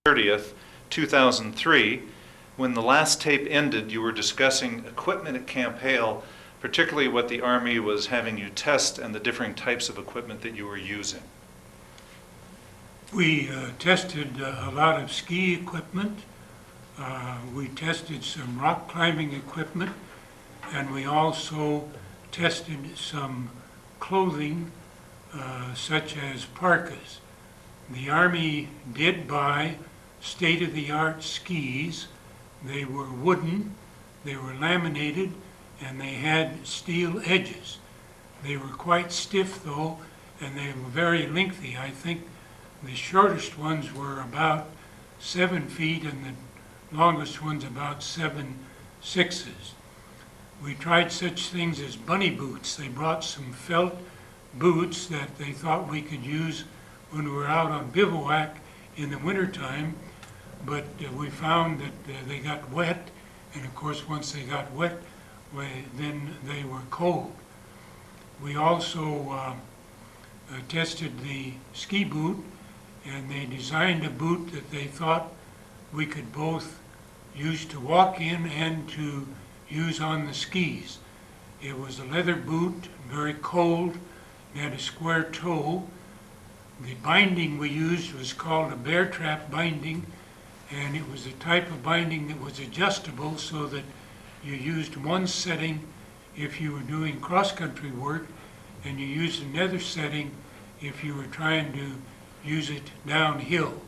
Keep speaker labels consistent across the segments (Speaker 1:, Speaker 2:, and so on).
Speaker 1: 30th, 2003. When the last tape ended, you were discussing equipment at Camp Hale, particularly what the Army was having you test and the differing types of equipment that you were using.
Speaker 2: We tested a lot of ski equipment. We tested some rock climbing equipment, and we also tested some clothing such as parkas. The Army did buy state-of-the-art skis. They were wooden, they were laminated, and they had steel edges. They were quite stiff though, and they were very lengthy. I think the shortest ones were about 7 feet and the longest ones about 7/6. We tried such things as bunny boots. They brought some felt boots that they thought we could use when we were out on bivouac in the wintertime, but we found that they got wet, and of course once they got wet, then they were cold. We also tested the ski boot, and they designed a boot that they thought we could both use to walk in and to use on the skis. It was a leather boot, very cold, and had a square toe. The binding we used was called a bear trap binding, and it was a type of binding that was adjustable so that you used one setting if you were doing cross-country work, and you used another setting if you were trying to use it downhill.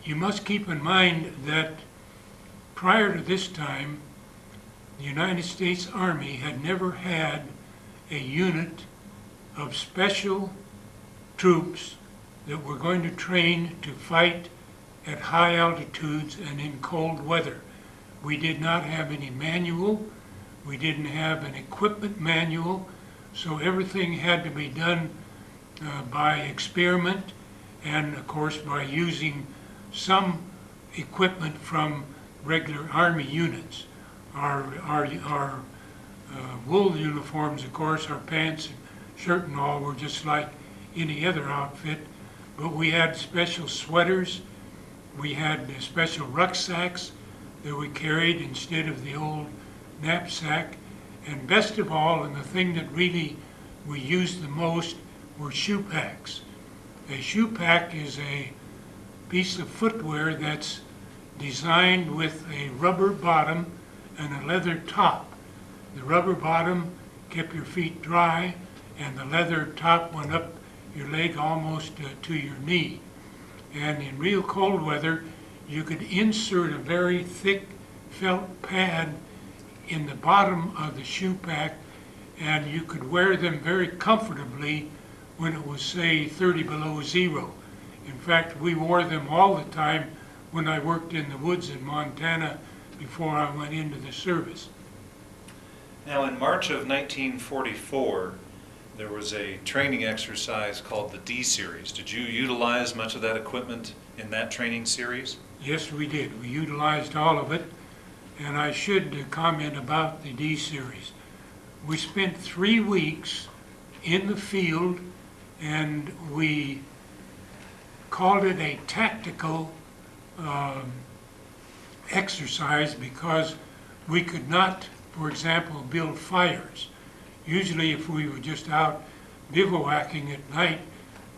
Speaker 2: You must keep in mind that prior to this time, the United States Army had never had a unit of special troops that were going to train to fight at high altitudes and in cold weather. We did not have any manual. We didn't have an equipment manual, so everything had to be done by experiment and, of course, by using some equipment from regular Army units. Our wool uniforms, of course, our pants and shirt and all were just like any other outfit, but we had special sweaters, we had special rucksacks that we carried instead of the old knapsack, and best of all, and the thing that really we used the most, were shoe packs. A shoe pack is a piece of footwear that's designed with a rubber bottom and a leather top. The rubber bottom kept your feet dry, and the leather top went up your leg almost to your knee. And in real cold weather, you could insert a very thick felt pad in the bottom of the shoe pack, and you could wear them very comfortably when it was, say, 30 below zero. In fact, we wore them all the time when I worked in the woods in Montana before I went into the service.
Speaker 1: Now, in March of 1944, there was a training exercise called the D series. Did you utilize much of that equipment in that training series?
Speaker 2: Yes, we did. We utilized all of it, and I should comment about the D series. We spent 3 weeks in the field, and we called it a tactical exercise because we could not, for example, build fires. Usually if we were just out bivouacking at night,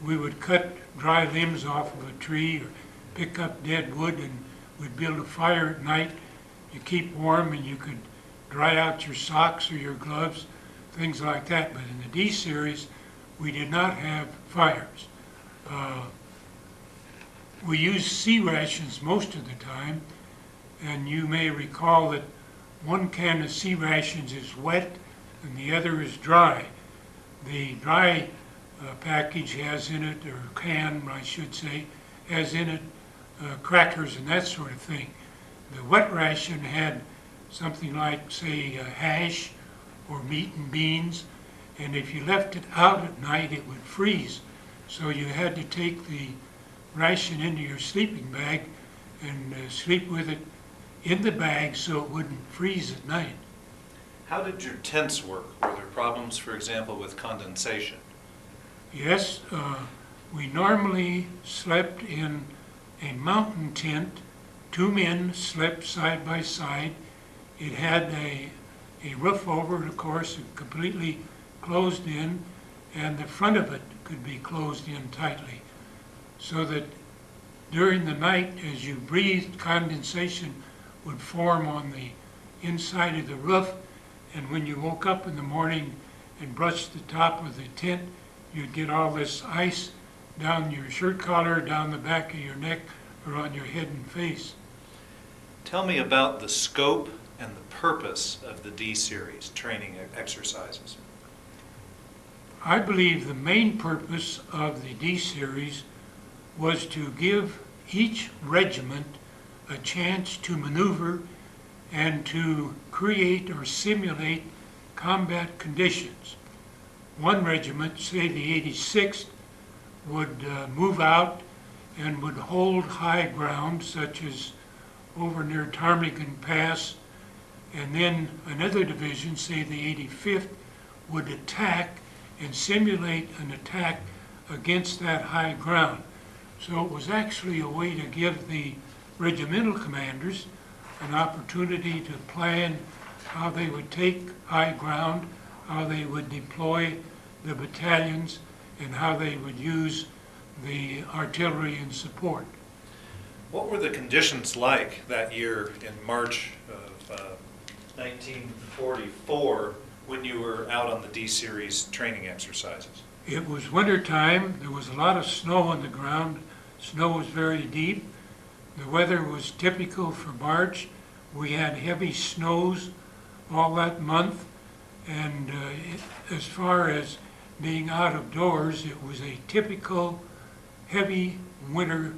Speaker 2: we would cut dry limbs off of a tree or pick up dead wood, and we'd build a fire at night. You keep warm and you could dry out your socks or your gloves, things like that. But in the D series, we did not have fires. We used C rations most of the time, and you may recall that one can of C rations is wet and the other is dry. The dry package has in it, or can I should say, has in it crackers and that sort of thing. The wet ration had something like, say, hash or meat and beans, and if you left it out at night it would freeze. So you had to take the ration into your sleeping bag and sleep with it in the bag so it wouldn't freeze at night.
Speaker 1: How did your tents work? Were there problems, for example, with condensation?
Speaker 2: Yes, we normally slept in a mountain tent. 2 men slept side by side. It had a roof over it, of course, completely closed in, and the front of it could be closed in tightly, so that during the night, as you breathed, condensation would form on the inside of the roof, and when you woke up in the morning and brushed the top of the tent, you'd get all this ice down your shirt collar, down the back of your neck, or on your head and face.
Speaker 1: Tell me about the scope and the purpose of the D-series training exercises.
Speaker 2: I believe the main purpose of the D-series was to give each regiment a chance to maneuver and to create or simulate combat conditions. One regiment, say the 86th, would move out and would hold high ground, such as over near Ptarmigan Pass, and then another division, say the 85th, would attack and simulate an attack against that high ground. So it was actually a way to give the regimental commanders an opportunity to plan how they would take high ground, how they would deploy the battalions, and how they would use the artillery in support.
Speaker 1: What were the conditions like that year in March of 1944 when you were out on the D-series training exercises?
Speaker 2: It was winter time. There was a lot of snow on the ground. Snow was very deep. The weather was typical for March. We had heavy snows all that month, and as far as being out of doors, it was a typical heavy winter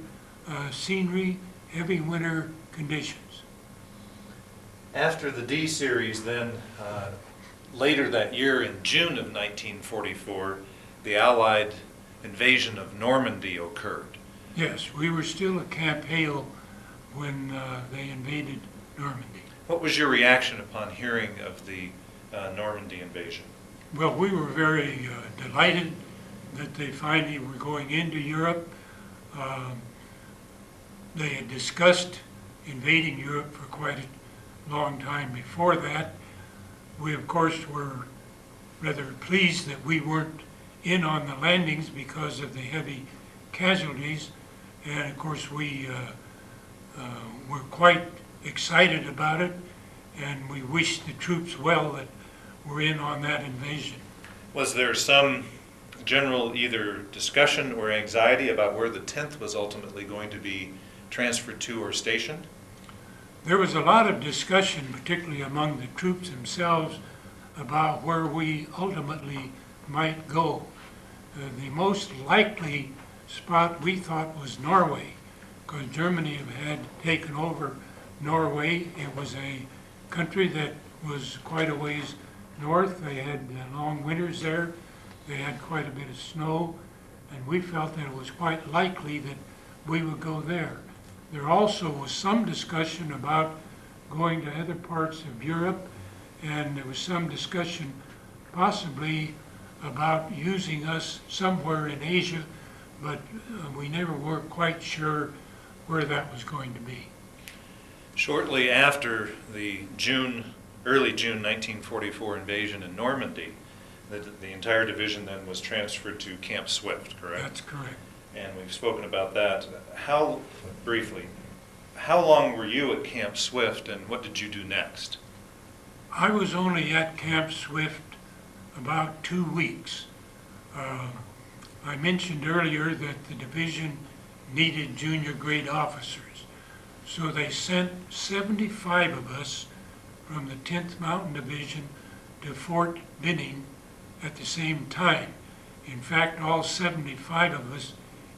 Speaker 2: scenery, heavy winter conditions.
Speaker 1: After the D-series then, later that year in June of 1944, the Allied invasion of Normandy occurred.
Speaker 2: Yes, we were still at Camp Hale when they invaded Normandy.
Speaker 1: What was your reaction upon hearing of the Normandy invasion?
Speaker 2: Well, we were very delighted that they finally were going into Europe. They had discussed invading Europe for quite a long time before that. We, of course, were rather pleased that we weren't in on the landings because of the heavy casualties. And, of course, we were quite excited about it, and we wished the troops well that were in on that invasion.
Speaker 1: Was there some general either discussion or anxiety about where the 10th was ultimately going to be transferred to or stationed?
Speaker 2: There was a lot of discussion, particularly among the troops themselves, about where we ultimately might go. The most likely spot we thought was Norway, because Germany had taken over Norway. It was a country that was quite a ways north. They had long winters there. They had quite a bit of snow, and we felt that it was quite likely that we would go there. There also was some discussion about going to other parts of Europe, and there was some discussion possibly about using us somewhere in Asia, but we never were quite sure where that was going to be.
Speaker 1: Shortly after the early June 1944 invasion in Normandy, the entire division then was transferred to Camp Swift, correct?
Speaker 2: That's correct.
Speaker 1: And we've spoken about that. Briefly, how long were you at Camp Swift and what did you do next?
Speaker 2: I was only at Camp Swift about 2 weeks. I mentioned earlier that the division needed junior grade officers, so they sent 75 of us from the 10th Mountain Division to Fort Benning at the same time. In fact, all 75 of us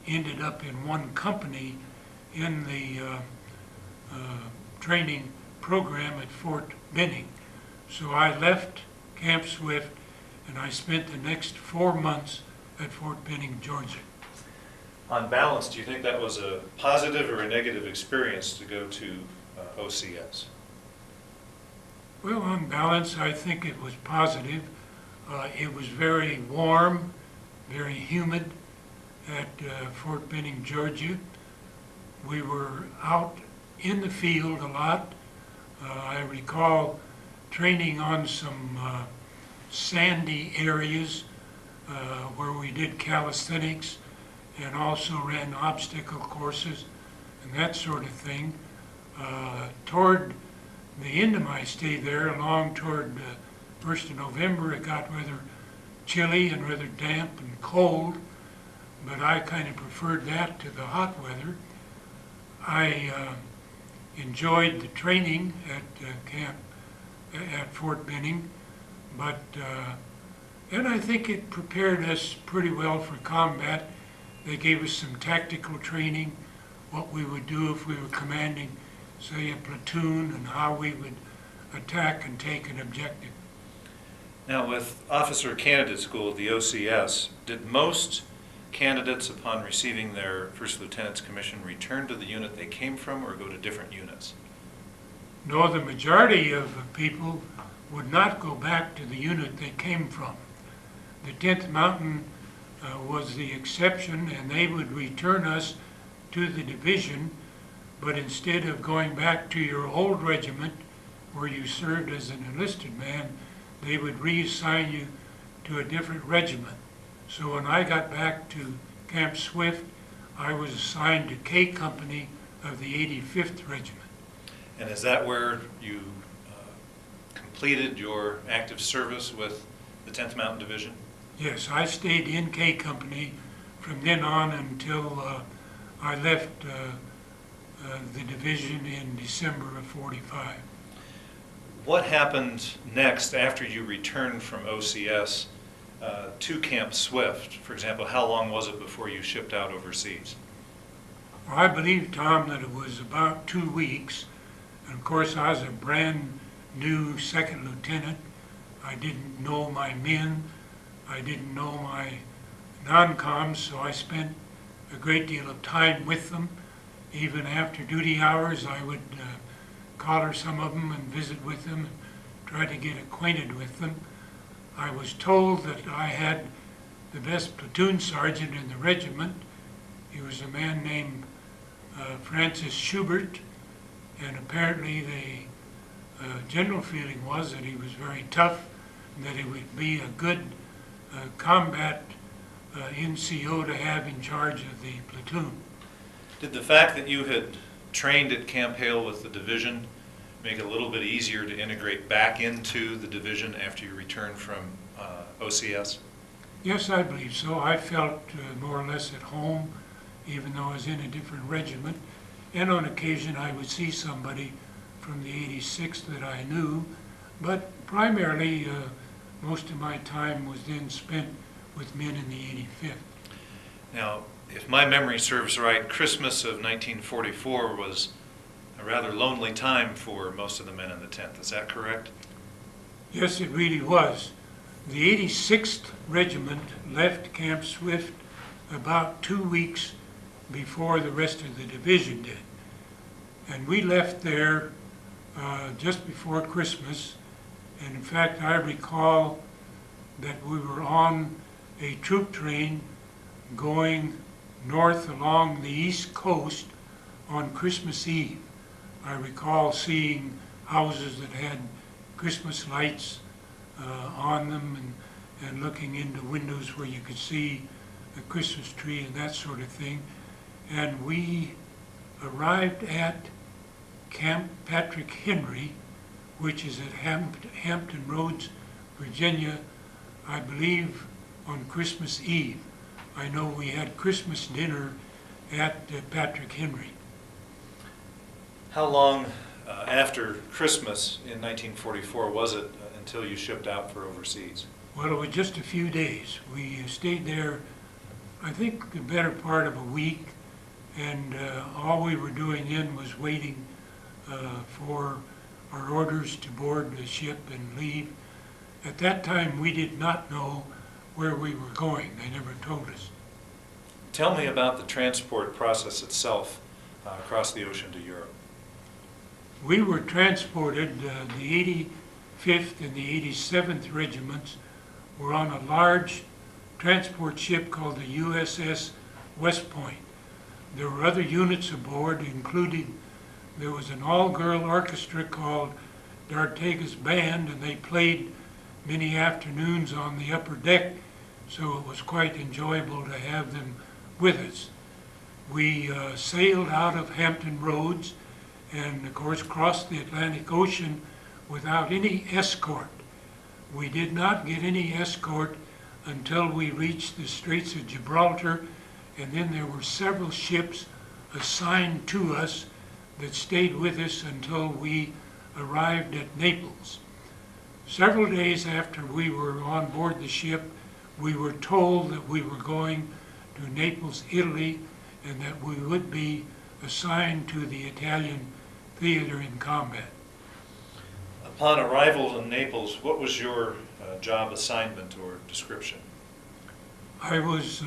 Speaker 2: ended up in one company in the training program at Fort Benning. So I left Camp Swift and I spent the next 4 months at Fort Benning, Georgia.
Speaker 1: On balance, do you think that was a positive or a negative experience to go to OCS?
Speaker 2: Well, on balance, I think it was positive. It was very warm, very humid at Fort Benning, Georgia. We were out in the field a lot. I recall training on some sandy areas where we did calisthenics and also ran obstacle courses and that sort of thing. Toward the end of my stay there, along toward 1st of November, it got rather chilly and rather damp and cold, but I kind of preferred that to the hot weather. I enjoyed the training at camp at Fort Benning, but and I think it prepared us pretty well for combat. They gave us some tactical training, what we would do if we were commanding, say, a platoon, and how we would attack and take an objective.
Speaker 1: Now, with Officer Candidate School, the OCS, did most candidates, upon receiving their first lieutenant's commission, return to the unit they came from or go to different units?
Speaker 2: No, the majority of people would not go back to the unit they came from. The 10th Mountain was the exception, and they would return us to the division, but instead of going back to your old regiment where you served as an enlisted man, they would reassign you to a different regiment. So when I got back to Camp Swift, I was assigned to K Company of the 85th Regiment.
Speaker 1: And is that where you completed your active service with the 10th Mountain Division?
Speaker 2: Yes, I stayed in K Company from then on until I left the division in December of '45.
Speaker 1: What happened next after you returned from OCS to Camp Swift? For example, how long was it before you shipped out overseas?
Speaker 2: Well, I believe, Tom, that it was about 2 weeks. And of course, I was a brand new second lieutenant. I didn't know my men. I didn't know my non-coms, so I spent a great deal of time with them. Even after duty hours, I would collar some of them and visit with them and try to get acquainted with them. I was told that I had the best platoon sergeant in the regiment. He was a man named Francis Schubert, and apparently the general feeling was that he was very tough and that he would be a good combat NCO to have in charge of the platoon.
Speaker 1: Did the fact that you had trained at Camp Hale with the division make it a little bit easier to integrate back into the division after you returned from OCS?
Speaker 2: Yes, I believe so. I felt more or less at home, even though I was in a different regiment. And on occasion I would see somebody from the 86th that I knew, but primarily most of my time was then spent with men in the 85th.
Speaker 1: Now, if my memory serves right, Christmas of 1944 was a rather lonely time for most of the men in the 10th. Is that correct?
Speaker 2: Yes, it really was. The 86th Regiment left Camp Swift about 2 weeks before the rest of the division did. And we left there just before Christmas. And in fact, I recall that we were on a troop train going north along the East Coast on Christmas Eve. I recall seeing houses that had Christmas lights on them and looking into windows where you could see the Christmas tree and that sort of thing. And we arrived at Camp Patrick Henry, which is at Hampton Roads, Virginia, I believe on Christmas Eve. I know we had Christmas dinner at Patrick Henry.
Speaker 1: How long after Christmas in 1944 was it until you shipped out for overseas?
Speaker 2: Well, it was just a few days. We stayed there, I think, the better part of a week, and all we were doing then was waiting for our orders to board the ship and leave. At that time, we did not know where we were going. They never told us.
Speaker 1: Tell me about the transport process itself across the ocean to Europe.
Speaker 2: We were transported, the 85th and the 87th regiments were on a large transport ship called the USS West Point. There were other units aboard, including there was an all-girl orchestra called D'Artega's Band, and they played many afternoons on the upper deck, so it was quite enjoyable to have them with us. We sailed out of Hampton Roads and, of course, crossed the Atlantic Ocean without any escort. We did not get any escort until we reached the Straits of Gibraltar, and then there were several ships assigned to us that stayed with us until we arrived at Naples. Several days after we were on board the ship, we were told that we were going to Naples, Italy, and that we would be assigned to the Italian theater in combat.
Speaker 1: Upon arrival in Naples, what was your job assignment or description?
Speaker 2: I was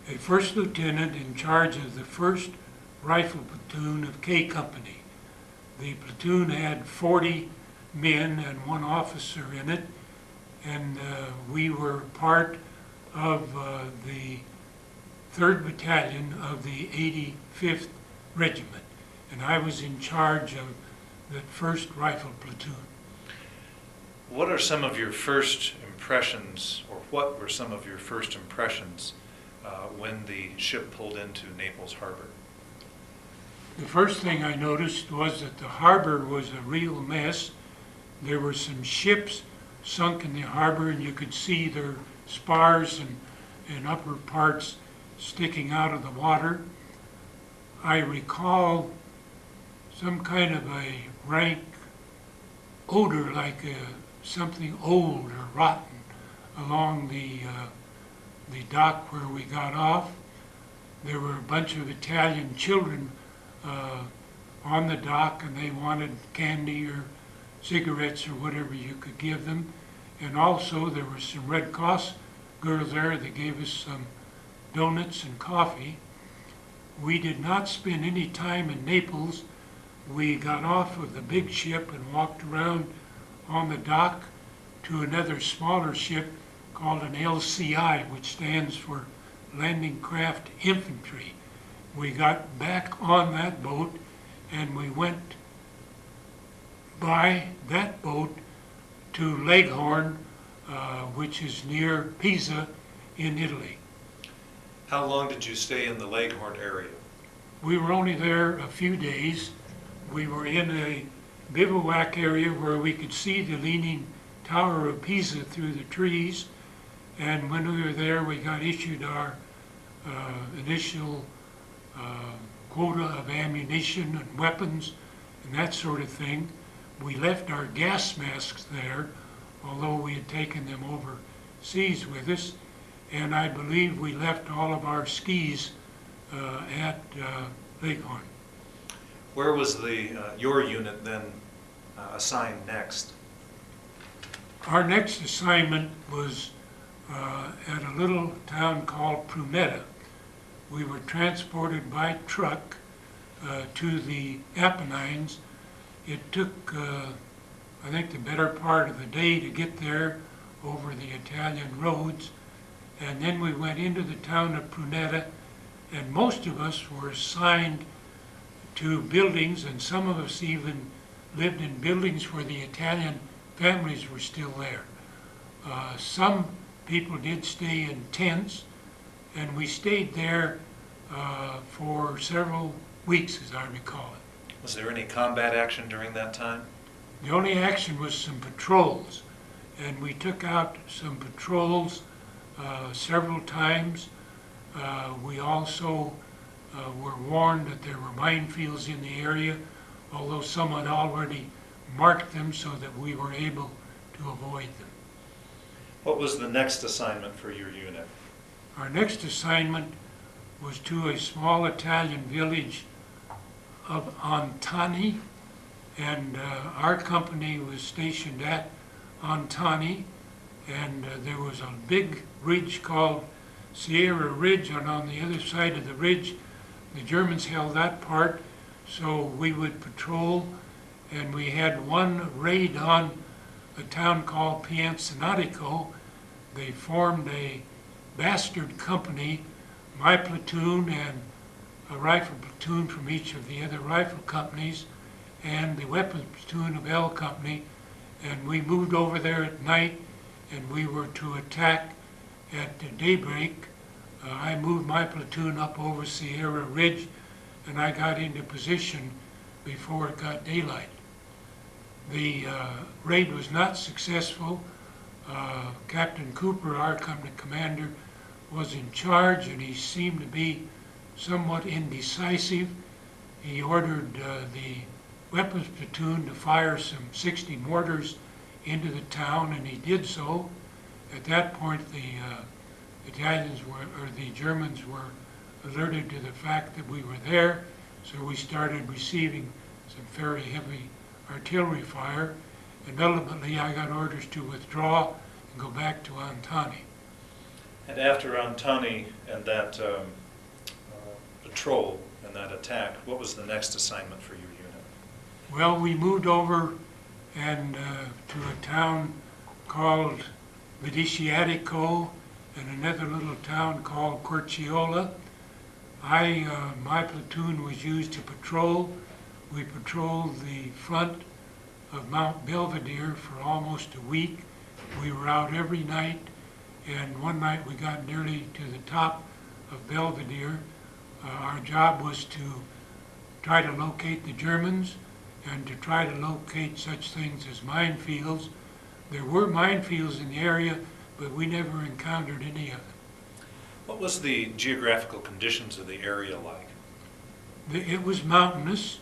Speaker 2: a first lieutenant in charge of the 1st Rifle Platoon of K Company. The platoon had 40 men and 1 officer in it, and we were part of the 3rd Battalion of the 85th Regiment, and I was in charge of the 1st Rifle Platoon.
Speaker 1: What are some of your first impressions, or what were some of your first impressions when the ship pulled into Naples Harbor?
Speaker 2: The first thing I noticed was that the harbor was a real mess. There were some ships sunk in the harbor, and you could see their spars and upper parts sticking out of the water. I recall some kind of a rank odor, like something old or rotten, along the dock where we got off. There were a bunch of Italian children on the dock, and they wanted candy or cigarettes or whatever you could give them. And also there were some Red Cross girls there that gave us some donuts and coffee. We did not spend any time in Naples. We got off of the big ship and walked around on the dock to another smaller ship called an LCI, which stands for Landing Craft Infantry. We got back on that boat, and we went by that boat to Leghorn, which is near Pisa in Italy.
Speaker 1: How long did you stay in the Leghorn area?
Speaker 2: We were only there a few days. We were in a bivouac area where we could see the Leaning Tower of Pisa through the trees, and when we were there we got issued our initial quota of ammunition and weapons and that sort of thing. We left our gas masks there, although we had taken them overseas with us, and I believe we left all of our skis at Leghorn.
Speaker 1: Where was your unit then assigned next?
Speaker 2: Our next assignment was at a little town called Prunetta. We were transported by truck to the Apennines. It took, I think, the better part of the day to get there over the Italian roads. And then we went into the town of Prunetta, and most of us were assigned to buildings, and some of us even lived in buildings where the Italian families were still there. Some people did stay in tents, and we stayed there for several weeks, as I recall it.
Speaker 1: Was there any combat action during that time?
Speaker 2: The only action was some patrols, and we took out some patrols several times. We also were warned that there were minefields in the area, although someone already marked them so that we were able to avoid them.
Speaker 1: What was the next assignment for your unit?
Speaker 2: Our next assignment was to a small Italian village of Antani, and our company was stationed at Antani, and there was a big ridge called Sierra Ridge, and on the other side of the ridge the Germans held that part, so we would patrol, and we had one raid on a town called Piancenatico. They formed a bastard company, my platoon and a rifle platoon from each of the other rifle companies and the weapons platoon of L Company, and we moved over there at night, and we were to attack at daybreak. I moved my platoon up over Sierra Ridge, and I got into position before it got daylight. The raid was not successful. Captain Cooper, our company commander, was in charge, and he seemed to be somewhat indecisive. He ordered the weapons platoon to fire some 60 mortars into the town, and he did so. At that point, the Germans were alerted to the fact that we were there, so we started receiving some fairly heavy artillery fire, and ultimately I got orders to withdraw and go back to Antani.
Speaker 1: And after Antani and that patrol and that attack, what was the next assignment for your unit?
Speaker 2: Well, we moved over and to a town called Vidiciatico and another little town called Corciola. My platoon was used to patrol. We patrolled the front of Mount Belvedere for almost a week. We were out every night, and one night we got nearly to the top of Belvedere. Our job was to try to locate the Germans and to try to locate such things as minefields. There were minefields in the area, but we never encountered any of them.
Speaker 1: What was the geographical conditions of the area like?
Speaker 2: It was mountainous,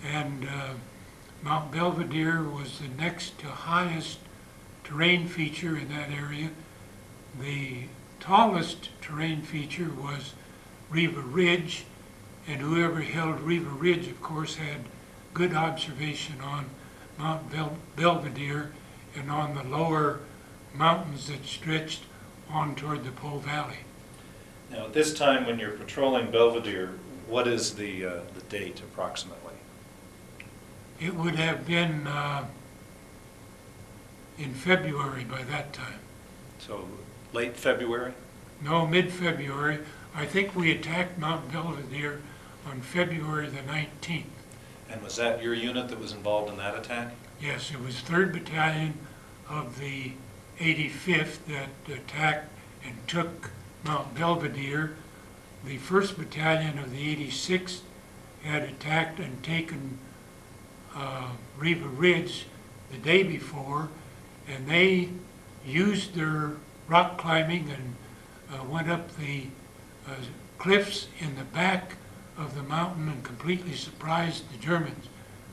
Speaker 2: and Mount Belvedere was the next to highest terrain feature in that area. The tallest terrain feature was Riva Ridge, and whoever held Riva Ridge, of course, had good observation on Mount Belvedere and on the lower mountains that stretched on toward the Po Valley.
Speaker 1: Now, at this time when you're patrolling Belvedere, what is the date approximately?
Speaker 2: It would have been in February by that time.
Speaker 1: So late February?
Speaker 2: No, mid-February. I think we attacked Mount Belvedere on February the 19th.
Speaker 1: And was that your unit that was involved in that attack?
Speaker 2: Yes, it was 3rd Battalion of the 85th that attacked and took Mount Belvedere. The 1st Battalion of the 86th had attacked and taken Riva Ridge the day before, and they used their rock climbing and went up the cliffs in the back of the mountain and completely surprised the Germans.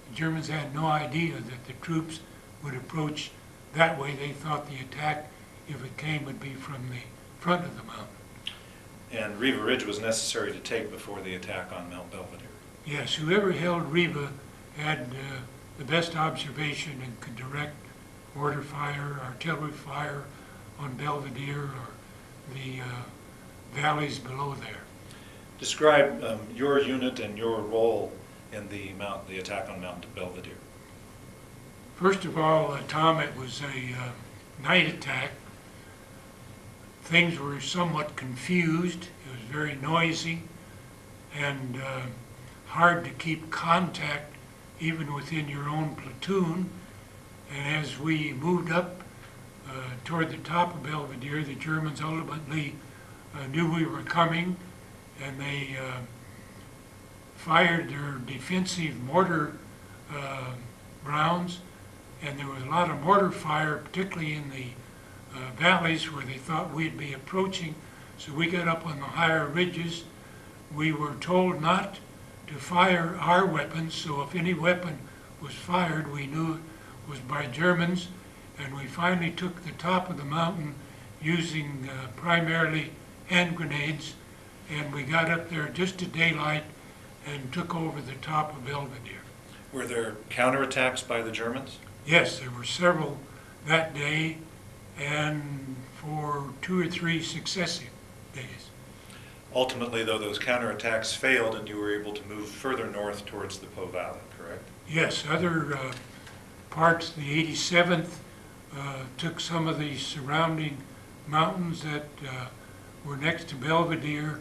Speaker 2: The Germans had no idea that the troops would approach that way. They thought the attack, if it came, would be from the front of the mountain.
Speaker 1: And Riva Ridge was necessary to take before the attack on Mount Belvedere.
Speaker 2: Yes, whoever held Riva had the best observation and could direct mortar fire, artillery fire on Belvedere or the valleys below there.
Speaker 1: Describe your unit and your role in the attack on Mount Belvedere.
Speaker 2: First of all, Tom, it was a night attack. Things were somewhat confused. It was very noisy and hard to keep contact even within your own platoon. And as we moved up toward the top of Belvedere, the Germans ultimately knew we were coming, and they fired their defensive mortar rounds, and there was a lot of mortar fire, particularly in the valleys where they thought we'd be approaching. So we got up on the higher ridges. We were told not to fire our weapons, so if any weapon was fired, we knew it was by Germans, and we finally took the top of the mountain using primarily hand grenades, and we got up there just to daylight and took over the top of Belvedere.
Speaker 1: Were there counterattacks by the Germans?
Speaker 2: Yes, there were several that day and for 2 or 3 successive days.
Speaker 1: Ultimately, though, those counterattacks failed and you were able to move further north towards the Po Valley, correct?
Speaker 2: Yes, other parts, the 87th took some of the surrounding mountains that were next to Belvedere,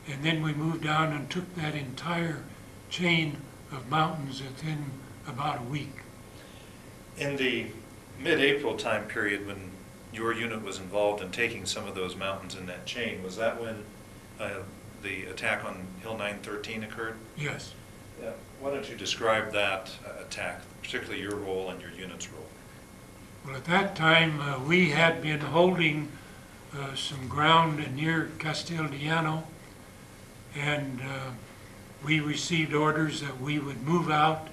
Speaker 2: and then we moved down and took that entire chain of mountains within about a week.
Speaker 1: In the mid-April time period when your unit was involved in taking some of those mountains in that chain, was that when the attack on Hill 913 occurred?
Speaker 2: Yes.
Speaker 1: Yeah. Why don't you describe that attack, particularly your role and your unit's role?
Speaker 2: Well, at that time, we had been holding some ground near Casteldiano, and we received orders that we would move out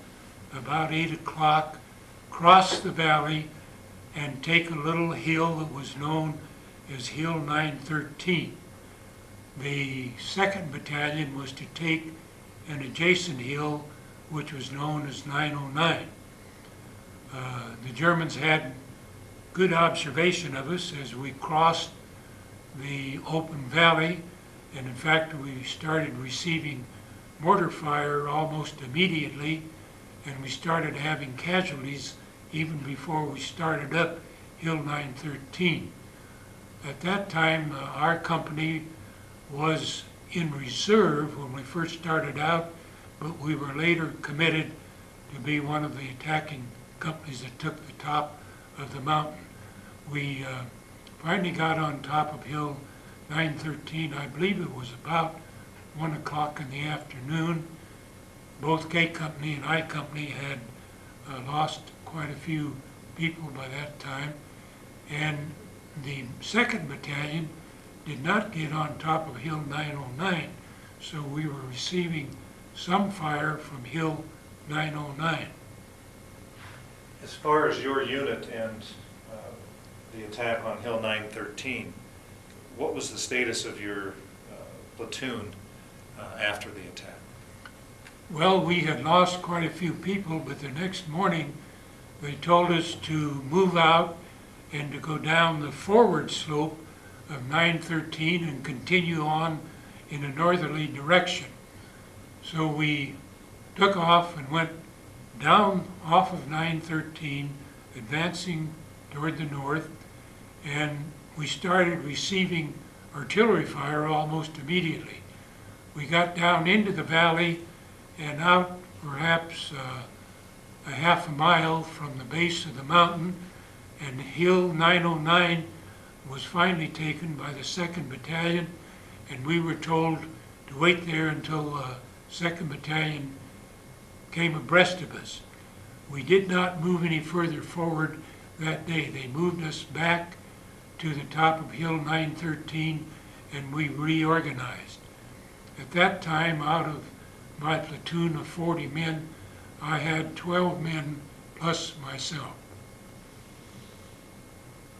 Speaker 2: about 8 o'clock, cross the valley, and take a little hill that was known as Hill 913. The 2nd Battalion was to take an adjacent hill which was known as 909. The Germans had good observation of us as we crossed the open valley, and in fact we started receiving mortar fire almost immediately, and we started having casualties even before we started up Hill 913. At that time, our company was in reserve when we first started out, but we were later committed to be one of the attacking companies that took the top of the mountain. We finally got on top of Hill 913. I believe it was about 1 o'clock in the afternoon. Both K Company and I Company had lost quite a few people by that time, and the 2nd Battalion did not get on top of Hill 909, so we were receiving some fire from Hill 909.
Speaker 1: As far as your unit and the attack on Hill 913, what was the status of your platoon after the attack?
Speaker 2: Well, we had lost quite a few people, but the next morning they told us to move out and to go down the forward slope of 913 and continue on in a northerly direction. So we took off and went down off of 913, advancing toward the north, and we started receiving artillery fire almost immediately. We got down into the valley and out perhaps a half a mile from the base of the mountain, and Hill 909 was finally taken by the 2nd Battalion, and we were told to wait there until 2nd Battalion came abreast of us. We did not move any further forward that day. They moved us back to the top of Hill 913, and we reorganized. At that time, out of my platoon of 40 men, I had 12 men plus myself.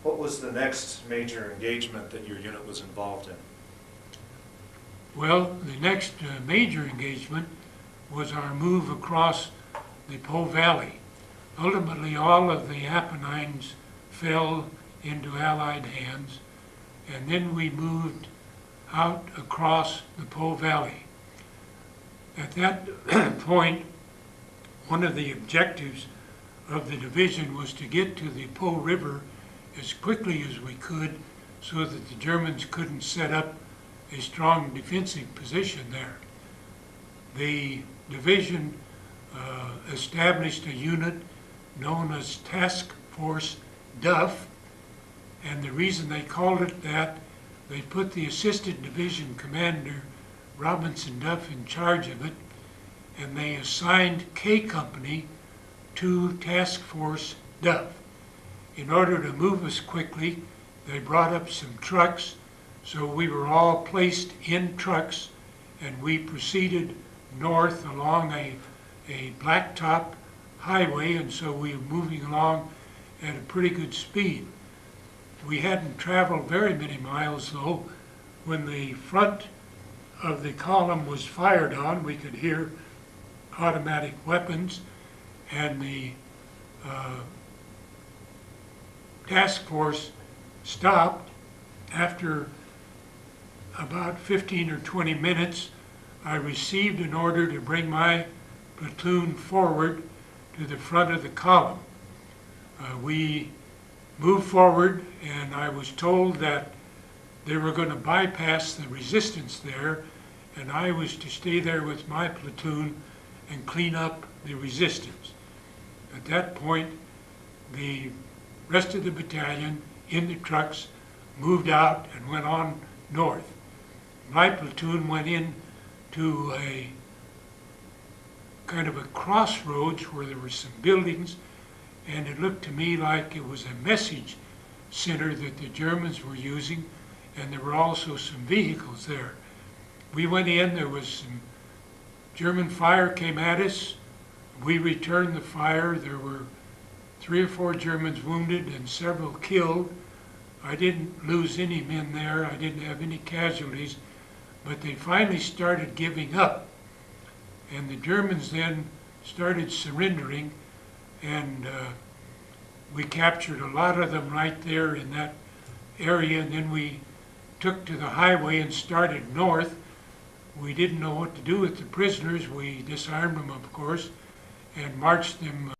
Speaker 1: What was the next major engagement that your unit was involved in?
Speaker 2: Well, the next major engagement was our move across the Po Valley. Ultimately, all of the Apennines fell into Allied hands, and then we moved out across the Po Valley. At that point, one of the objectives of the division was to get to the Po River as quickly as we could so that the Germans couldn't set up a strong defensive position there. The division established a unit known as Task Force Duff, and the reason they called it that, they put the assistant division commander, Robinson Duff, in charge of it, and they assigned K Company to Task Force Duff. In order to move us quickly, they brought up some trucks, so we were all placed in trucks, and we proceeded north along a blacktop highway, and so we were moving along at a pretty good speed. We hadn't traveled very many miles, though. When the front of the column was fired on, we could hear automatic weapons, and the task force stopped. After about 15 or 20 minutes, I received an order to bring my platoon forward to the front of the column. We moved forward, and I was told that they were going to bypass the resistance there and I was to stay there with my platoon and clean up the resistance. At that point, the rest of the battalion in the trucks moved out and went on north. My platoon went in to a kind of a crossroads where there were some buildings, and it looked to me like it was a message center that the Germans were using, and there were also some vehicles there. We went in, there was some German fire came at us. We returned the fire. There were 3 or 4 Germans wounded and several killed. I didn't lose any men there. I didn't have any casualties, but they finally started giving up. And the Germans then started surrendering, and we captured a lot of them right there in that area, and then we took to the highway and started north. We didn't know what to do with the prisoners. We disarmed them, of course, and marched them